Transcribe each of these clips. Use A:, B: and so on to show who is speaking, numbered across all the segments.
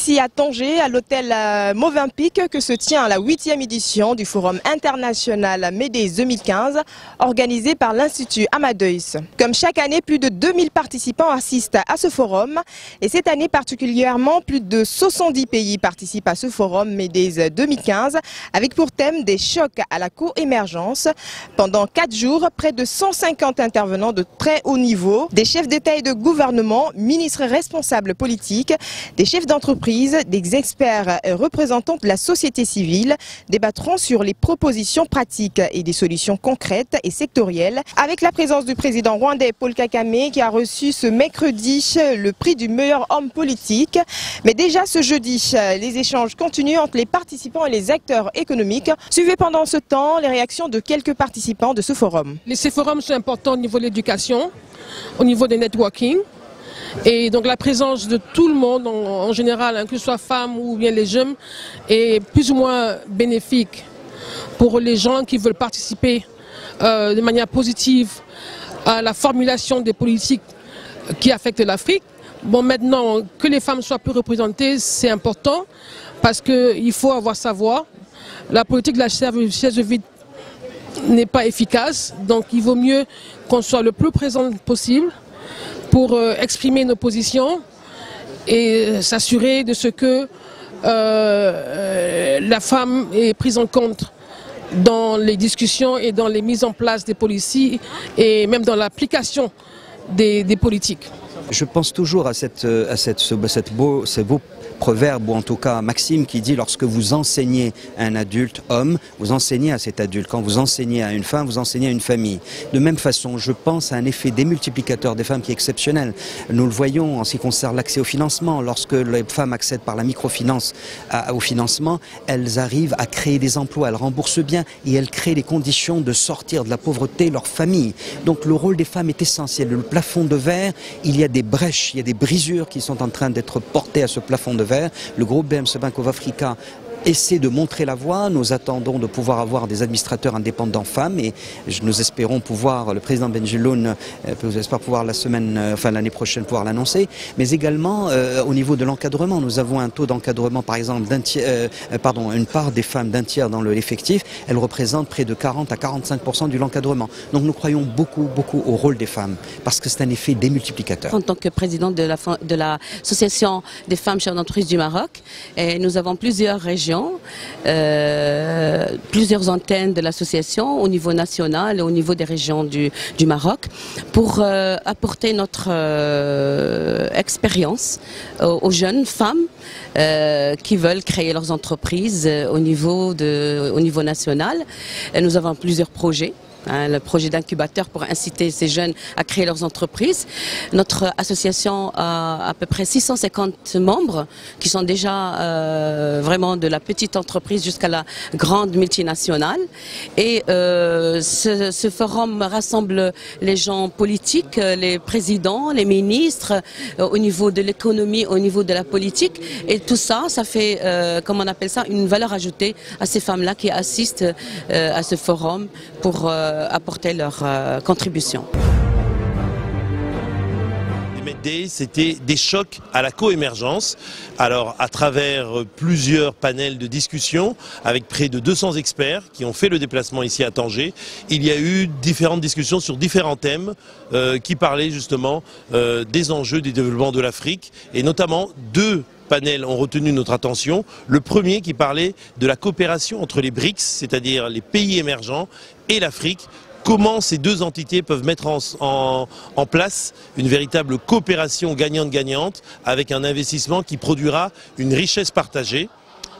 A: ici à Tanger, à l'hôtel Movenpick, que se tient la 8e édition du Forum international Médée 2015, organisé par l'Institut Amadeus. Comme chaque année, plus de 2000 participants assistent à ce forum. Et cette année particulièrement, plus de 70 pays participent à ce Forum Médée 2015, avec pour thème des chocs à la co-émergence. Pendant 4 jours, près de 150 intervenants de très haut niveau, des chefs d'État et de gouvernement, ministres et responsables politiques, des chefs d'entreprise, des experts et représentants de la société civile débattront sur les propositions pratiques et des solutions concrètes et sectorielles, avec la présence du président rwandais Paul Kagame qui a reçu ce mercredi le prix du meilleur homme politique. Mais déjà ce jeudi, les échanges continuent entre les participants et les acteurs économiques. Suivez pendant ce temps les réactions de quelques participants de ce forum.
B: Ces forums sont importants au niveau de l'éducation, au niveau des networking. Et donc la présence de tout le monde en général, que ce soit femmes ou bien les jeunes, est plus ou moins bénéfique pour les gens qui veulent participer de manière positive à la formulation des politiques qui affectent l'Afrique. Bon, maintenant, que les femmes soient plus représentées, c'est important parce qu'il faut avoir sa voix. La politique de la chaise vide n'est pas efficace, donc il vaut mieux qu'on soit le plus présent possible pour exprimer nos positions et s'assurer de ce que la femme est prise en compte dans les discussions et dans les mises en place des politiques et même dans l'application des politiques.
C: Je pense toujours à ce beau proverbe, ou en tout cas maxime, qui dit: lorsque vous enseignez à un adulte homme, vous enseignez à cet adulte. Quand vous enseignez à une femme, vous enseignez à une famille. De même façon, je pense à un effet démultiplicateur des femmes qui est exceptionnel. Nous le voyons en ce qui concerne l'accès au financement. Lorsque les femmes accèdent par la microfinance au financement, elles arrivent à créer des emplois, elles remboursent bien et elles créent les conditions de sortir de la pauvreté leur famille. Donc le rôle des femmes est essentiel. Le plafond de verre, il y a des brèches, il y a des brisures qui sont en train d'être portées à ce plafond de verre. Le groupe BMC Bank of Africa essaie de montrer la voie. Nous attendons de pouvoir avoir des administrateurs indépendants femmes et nous espérons pouvoir, le président Benjeloun espère pouvoir l'année prochaine pouvoir l'annoncer, mais également au niveau de l'encadrement. Nous avons un taux d'encadrement par exemple une part des femmes d'1 tiers dans l'effectif, elle représente près de 40 à 45% de l'encadrement. Donc nous croyons beaucoup au rôle des femmes parce que c'est un effet démultiplicateur.
D: En tant que présidente de l'association des femmes chefs d'entreprise du Maroc, nous avons plusieurs régions, plusieurs antennes de l'association au niveau national et au niveau des régions du Maroc pour apporter notre expérience aux jeunes femmes qui veulent créer leurs entreprises au niveau national. Et nous avons plusieurs projets. Le projet d'incubateur pour inciter ces jeunes à créer leurs entreprises. Notre association a à peu près 650 membres qui sont déjà vraiment de la petite entreprise jusqu'à la grande multinationale. Et ce forum rassemble les gens politiques, les présidents, les ministres, au niveau de l'économie, au niveau de la politique. Et tout ça, ça fait, comment on appelle ça, une valeur ajoutée à ces femmes-là qui assistent à ce forum pour apporter leur contribution.
E: C'était des chocs à la co-émergence. Alors, à travers plusieurs panels de discussion, avec près de 200 experts qui ont fait le déplacement ici à Tanger, il y a eu différentes discussions sur différents thèmes qui parlaient justement des enjeux du développement de l'Afrique, et notamment 2 panels ont retenu notre attention. Le premier qui parlait de la coopération entre les BRICS, c'est-à-dire les pays émergents, et l'Afrique. Comment ces 2 entités peuvent mettre en place une véritable coopération gagnante-gagnante avec un investissement qui produira une richesse partagée.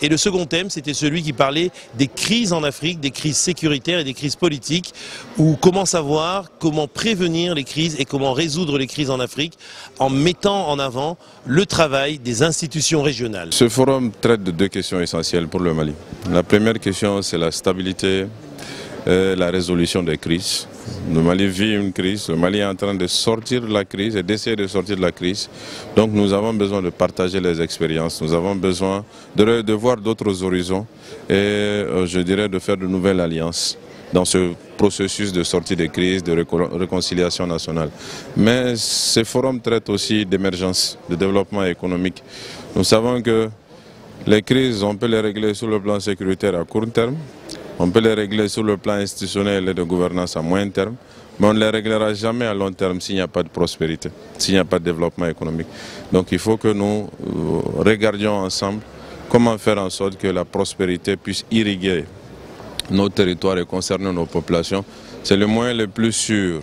E: Et le second thème, c'était celui qui parlait des crises en Afrique, des crises sécuritaires et des crises politiques, ou comment savoir, comment prévenir les crises et comment résoudre les crises en Afrique en mettant en avant le travail des institutions régionales.
F: Ce forum traite de 2 questions essentielles pour le Mali. La première question, c'est la stabilité et la résolution des crises. Le Mali vit une crise, le Mali est en train de sortir de la crise et d'essayer de sortir de la crise. Donc nous avons besoin de partager les expériences, nous avons besoin de voir d'autres horizons et je dirais de faire de nouvelles alliances dans ce processus de sortie de crise, de réconciliation nationale. Mais ces forums traitent aussi d'émergence, de développement économique. Nous savons que les crises, on peut les régler sur le plan sécuritaire à court terme, on peut les régler sur le plan institutionnel et de gouvernance à moyen terme, mais on ne les réglera jamais à long terme s'il n'y a pas de prospérité, s'il n'y a pas de développement économique. Donc il faut que nous regardions ensemble comment faire en sorte que la prospérité puisse irriguer nos territoires et concerner nos populations. C'est le moyen le plus sûr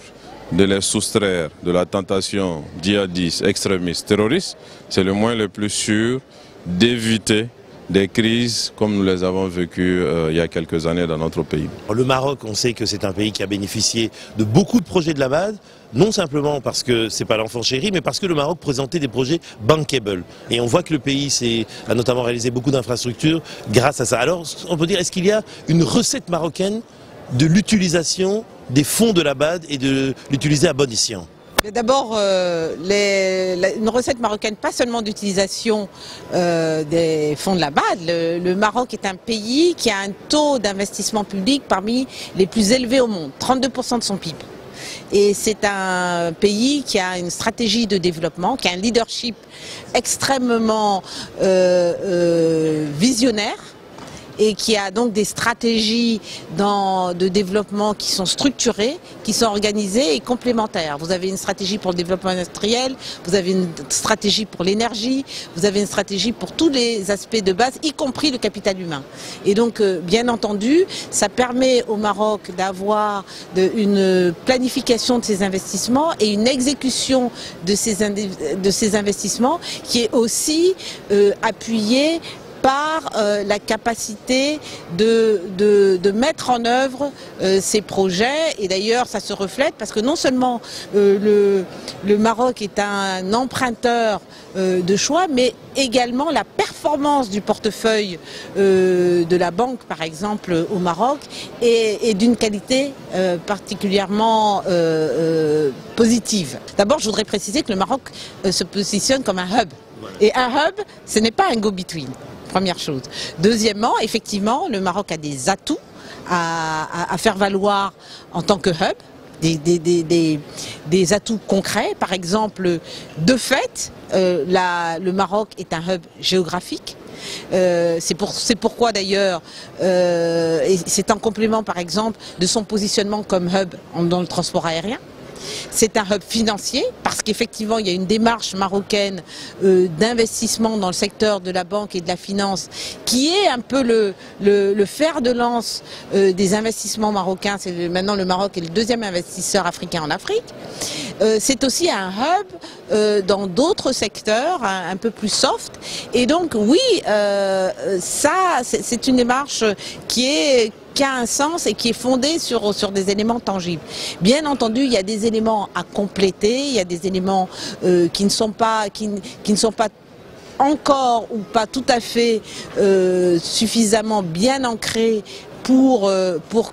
F: de les soustraire de la tentation djihadiste, extrémiste, terroriste. C'est le moyen le plus sûr d'éviter des crises comme nous les avons vécues il y a quelques années dans notre pays.
E: Le Maroc, on sait que c'est un pays qui a bénéficié de beaucoup de projets de la BAD, non simplement parce que c'est pas l'enfant chéri, mais parce que le Maroc présentait des projets bankable. Et on voit que le pays a notamment réalisé beaucoup d'infrastructures grâce à ça. Alors, on peut dire, est-ce qu'il y a une recette marocaine de l'utilisation des fonds de la BAD et de l'utiliser à bon escient?
G: D'abord, une recette marocaine, pas seulement d'utilisation des fonds de la BAD. Le Maroc est un pays qui a un taux d'investissement public parmi les plus élevés au monde, 32% de son PIB. Et c'est un pays qui a une stratégie de développement, qui a un leadership extrêmement visionnaire, et qui a donc des stratégies de développement qui sont structurées, qui sont organisées et complémentaires. Vous avez une stratégie pour le développement industriel, vous avez une stratégie pour l'énergie, vous avez une stratégie pour tous les aspects de base, y compris le capital humain. Et donc, bien entendu, ça permet au Maroc d'avoir une planification de ses investissements et une exécution de ces investissements qui est aussi appuyée par la capacité de mettre en œuvre ces projets. Et d'ailleurs, ça se reflète parce que non seulement le Maroc est un emprunteur de choix, mais également la performance du portefeuille de la banque, par exemple, au Maroc, est d'une qualité particulièrement positive. D'abord, je voudrais préciser que le Maroc se positionne comme un hub. Et un hub, ce n'est pas un go-between. Première chose. Deuxièmement, effectivement, le Maroc a des atouts à faire valoir en tant que hub, des atouts concrets. Par exemple, de fait, le Maroc est un hub géographique. C'est pourquoi d'ailleurs, et c'est un complément par exemple de son positionnement comme hub dans le transport aérien. C'est un hub financier parce qu'effectivement il y a une démarche marocaine d'investissement dans le secteur de la banque et de la finance qui est un peu le fer de lance des investissements marocains. Maintenant le Maroc est le deuxième investisseur africain en Afrique. C'est aussi un hub dans d'autres secteurs un peu plus soft. Et donc oui, ça c'est une démarche qui a un sens et qui est fondée sur des éléments tangibles. Bien entendu, il y a des éléments à compléter, il y a des éléments qui ne sont pas encore ou pas tout à fait suffisamment bien ancrés pour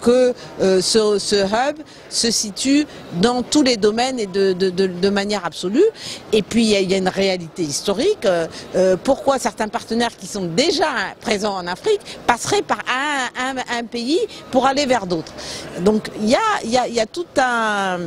G: que ce hub se situe dans tous les domaines et de manière absolue. Et puis il y a une réalité historique. Pourquoi certains partenaires qui sont déjà présents en Afrique passeraient par un pays pour aller vers d'autres? Donc il y a tout un...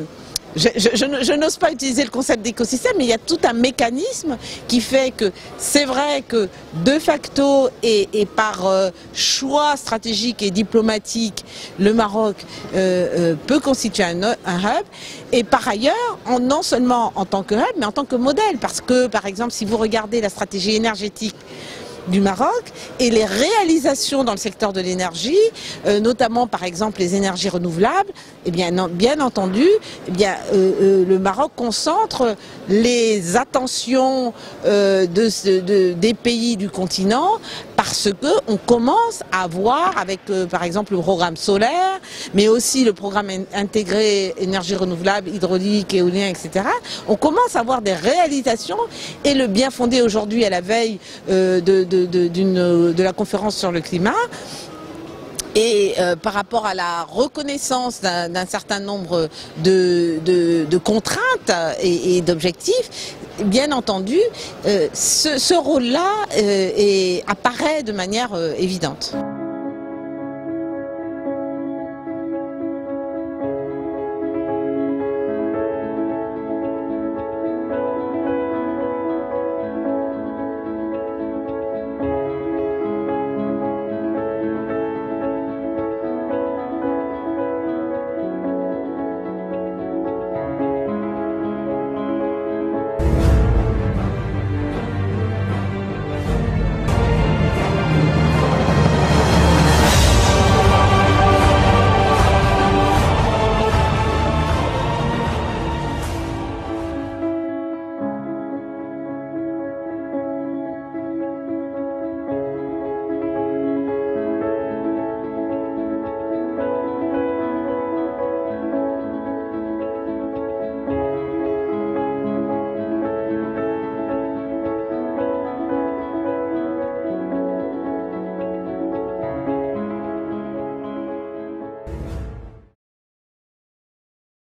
G: Je n'ose pas utiliser le concept d'écosystème, mais il y a tout un mécanisme qui fait que c'est vrai que de facto et par choix stratégique et diplomatique, le Maroc peut constituer un hub. Et par ailleurs, non seulement en tant que hub, mais en tant que modèle. Parce que, par exemple, si vous regardez la stratégie énergétique du Maroc et les réalisations dans le secteur de l'énergie, notamment par exemple les énergies renouvelables, eh bien entendu, le Maroc concentre les attentions des pays du continent parce qu'on commence à voir avec par exemple le programme solaire, mais aussi le programme intégré énergie renouvelable, hydraulique, éolien, etc. On commence à voir des réalisations et le bien fondé aujourd'hui à la veille de la conférence sur le climat. Et par rapport à la reconnaissance d'un certain nombre de contraintes et d'objectifs, bien entendu, ce rôle-là apparaît de manière évidente.